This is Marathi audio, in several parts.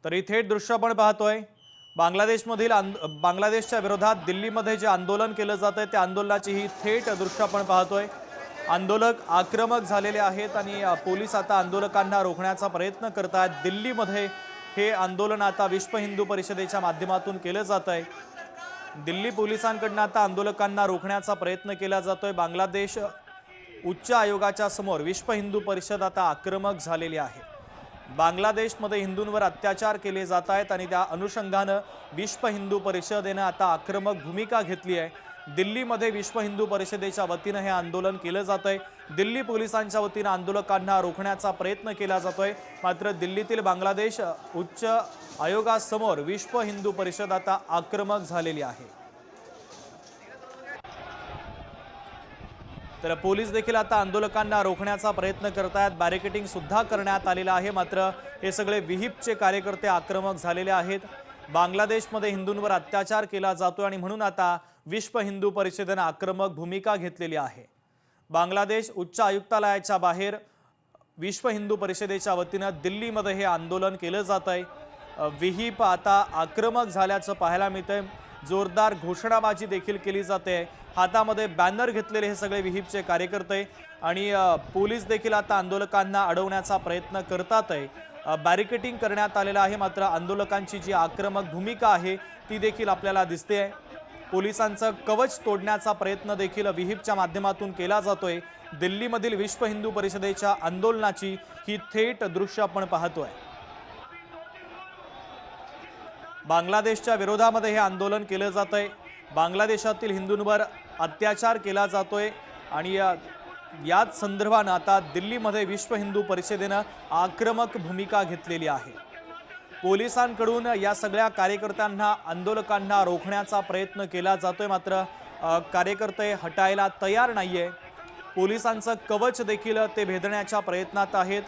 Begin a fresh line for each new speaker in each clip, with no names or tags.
तर ही थेट दृश्य आपण पाहतोय बांगलादेशमधील बांगलादेशच्या विरोधात दिल्लीमध्ये जे आंदोलन केलं जातंय त्या आंदोलनाची ही थेट दृश्य आपण पाहतोय। आंदोलक आक्रमक झालेले आहेत आणि पोलीस आता आंदोलकांना रोखण्याचा प्रयत्न करतात। दिल्लीमध्ये हे आंदोलन आता विश्व हिंदू परिषदेच्या माध्यमातून केलं जातंय। दिल्ली पोलिसांकडून आता आंदोलकांना रोखण्याचा प्रयत्न केला जातोय। बांगलादेश उच्च आयोगाच्या समोर विश्व हिंदू परिषद आता आक्रमक झालेली आहे। बांगलादेशमध्ये हिंदूंवर अत्याचार केले जात आहेत आणि त्या अनुषंगानं विश्व हिंदू परिषदेनं आता आक्रमक भूमिका घेतली आहे। दिल्लीमध्ये विश्व हिंदू परिषदेच्या वतीनं हे आंदोलन केलं जातंय। दिल्ली पोलिसांच्या वतीनं आंदोलकांना रोखण्याचा प्रयत्न केला जातोय। मात्र दिल्लीतील बांगलादेश उच्च आयोगासमोर विश्व हिंदू परिषद आता आक्रमक झालेली आहे। तर पोलीस देखील आता आंदोलकांना रोखण्याचा प्रयत्न करतात। बॅरिकेडिंग सुद्धा करण्यात आलेलं आहे। मात्र हे सगळे विहिपचे कार्यकर्ते आक्रमक झालेले आहेत। बांगलादेशमध्ये हिंदूंवर अत्याचार केला जातो आणि म्हणून आता विश्व हिंदू परिषदेने आक्रमक भूमिका घेतलेली आहे। बांगलादेश उच्च आयुक्तालयाच्या बाहेर विश्व हिंदू परिषदेच्या वतीनं दिल्लीमध्ये हे आंदोलन केलं जातंय। विहिप आता आक्रमक झाल्याचं पाहायला मिळतंय। जोरदार घोषणाबाजी देखील केली जाते। हातामध्ये बॅनर घेतलेले हे सगळे विहिपचे कार्यकर्ते आणि पोलीस देखील आता आंदोलकांना अडवण्याचा प्रयत्न करतात आहे। बॅरिकेडिंग करण्यात आलेलं आहे। मात्र आंदोलकांची जी आक्रमक भूमिका आहे ती देखील आपल्याला दिसते आहे। पोलिसांचं कवच तोडण्याचा प्रयत्न देखील विहिपच्या माध्यमातून केला जातोय। दिल्लीमधील विश्व हिंदू परिषदेच्या आंदोलनाची ही थेट दृश्य आपण पाहतोय। बांगलादेशच्या विरोधामध्ये हे आंदोलन केलं जातंय। बांगलादेशातील हिंदूंवर अत्याचार केला जातोय आणि याच संदर्भानं आता दिल्लीमध्ये विश्व हिंदू परिषदेनं आक्रमक भूमिका घेतलेली आहे। पोलिसांकडून या सगळ्या कार्यकर्त्यांना आंदोलकांना रोखण्याचा प्रयत्न केला जातोय। मात्र कार्यकर्ते हटायला तयार नाहीये। पोलिसांचं कवच देखील ते भेदण्याच्या प्रयत्नात आहेत।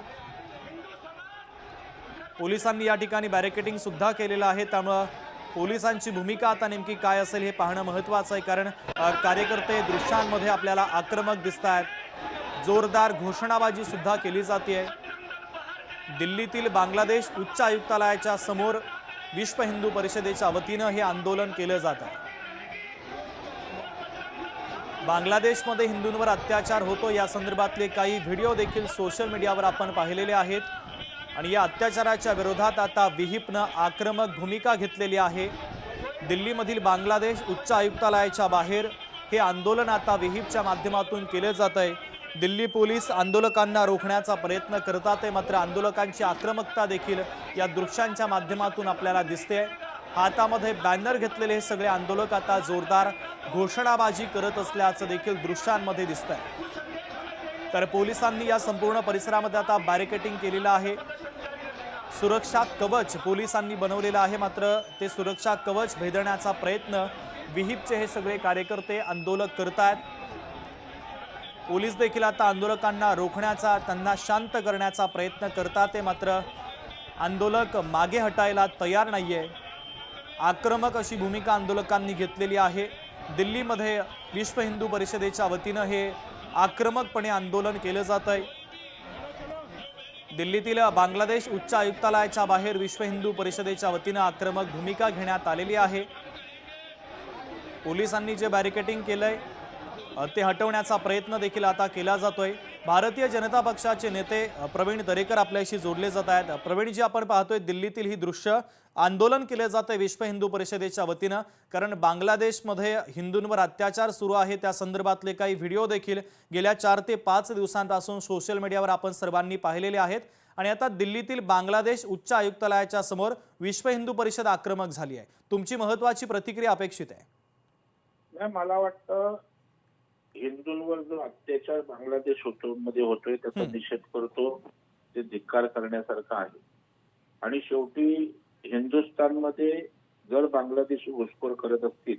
पोलिसांनी या ठिकाणी बॅरिकेडिंग सुद्धा केलेलं आहे। त्यामुळे पोलिसांची भूमिका आता नेमकी काय असेल हे पाहणं महत्त्वाचं आहे। कारण कार्यकर्ते दृश्यांमध्ये आपल्याला आक्रमक दिसत आहेत। जोरदार घोषणाबाजी सुद्धा केली जाते। दिल्लीतील बांगलादेश उच्च आयुक्तालयाच्या समोर विश्व हिंदू परिषदेच्या वतीनं हे आंदोलन केलं जात आहे। बांगलादेशमध्ये हिंदूंवर अत्याचार होतो या संदर्भातले काही व्हिडिओ देखील सोशल मीडियावर आपण पाहिलेले आहेत आणि या अत्याचाराच्या विरोधात आता विहिपनं आक्रमक भूमिका घेतलेली आहे। दिल्लीमधील बांगलादेश उच्च आयुक्तालयाच्या बाहेर हे आंदोलन आता विहिपच्या माध्यमातून केले जात आहे। दिल्ली पोलीस आंदोलकांना रोखण्याचा प्रयत्न करतात आहे। मात्र आंदोलकांची आक्रमकता देखील या दृश्यांच्या माध्यमातून आपल्याला दिसते। हातामध्ये बॅनर घेतलेले हे सगळे आंदोलक आता जोरदार घोषणाबाजी करत असल्याचं देखील दृश्यांमध्ये दिसतंय। तर पोलिसांनी या संपूर्ण परिसरामध्ये आता बॅरिकेडिंग केलेलं आहे। सुरक्षा कवच पोलिसांनी बनवलेलं आहे। मात्र ते सुरक्षा कवच भेदण्याचा प्रयत्न विहिपचे हे सगळे कार्यकर्ते आंदोलक करतात। पोलीस देखील आता आंदोलकांना रोखण्याचा त्यांना शांत करण्याचा प्रयत्न करतात। मात्र आंदोलक मागे हटायला तयार नाहीये। आक्रमक अशी भूमिका आंदोलकांनी घेतलेली आहे। दिल्लीमध्ये विश्व हिंदू परिषदेच्या वतीनं हे आक्रमकपणे आंदोलन केलं जात आहे। दिल्लीतील बांगलादेश उच्च आयुक्तालयाच्या बाहेर विश्व हिंदू परिषदेच्या वतीनं आक्रमक भूमिका घेण्यात आलेली आहे। पोलिसांनी जे बॅरिकेडिंग केलंय ते हटवण्याचा प्रयत्न देखील आता केला जातोय। भारतीय जनता पक्षाचे नेते प्रवीण दरेकर आपल्याशी जोडले जात आहेत। प्रवीणजी, आपण पाहतोय दिल्लीतील ही दृश्य आंदोलन केले जाते विश्व हिंदू परिषदेच्या वतीनं, कारण बांगलादेशमध्ये हिंदूंवर अत्याचार सुरू आहे त्या संदर्भातले काही व्हिडिओ देखील गेल्या 4 ते 5 दिवसांपासून सोशल मीडियावर आपण सर्वांनी पाहिलेले आहेत आणि आता दिल्लीतील बांगलादेश उच्च आयुक्तालयाच्या समोर विश्व हिंदू परिषद आक्रमक झाली आहे। तुमची महत्त्वाची प्रतिक्रिया अपेक्षित आहे।
मला वाटतं हिंदूंवर जो अत्याचार बांगलादेश मध्ये होतोय त्याचा निषेध करतो, ते धिक्कार करण्यासारखं आहे। आणि शेवटी हिंदुस्थानमध्ये जर बांगलादेशी घुसखोर करत असतील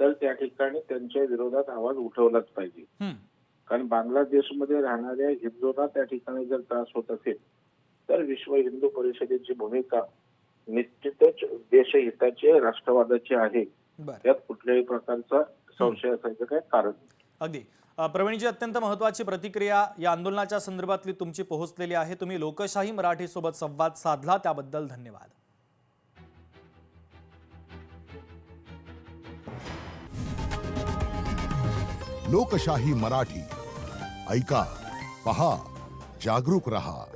तर त्या ठिकाणी त्यांच्या विरोधात आवाज उठवलाच पाहिजे। कारण बांगलादेशमध्ये राहणाऱ्या हिंदूंना त्या ठिकाणी जर त्रास होत असेल तर विश्व हिंदू परिषदेची भूमिका निश्चितच देशहिताची राष्ट्रवादाची आहे। त्यात कुठल्याही प्रकारचा संशय असायचं काय कारण
अगदी प्रवीणजी, अत्यंत महत्त्वाची प्रतिक्रिया या आंदोलनाच्या संदर्भातली तुमची पोहोचलेली आहे. तुम्ही लोकशाही मराठी सोबत संवाद साधला त्याबद्दल धन्यवाद.
लोकशाही मराठी ऐका, पहा, जागरूक रहा.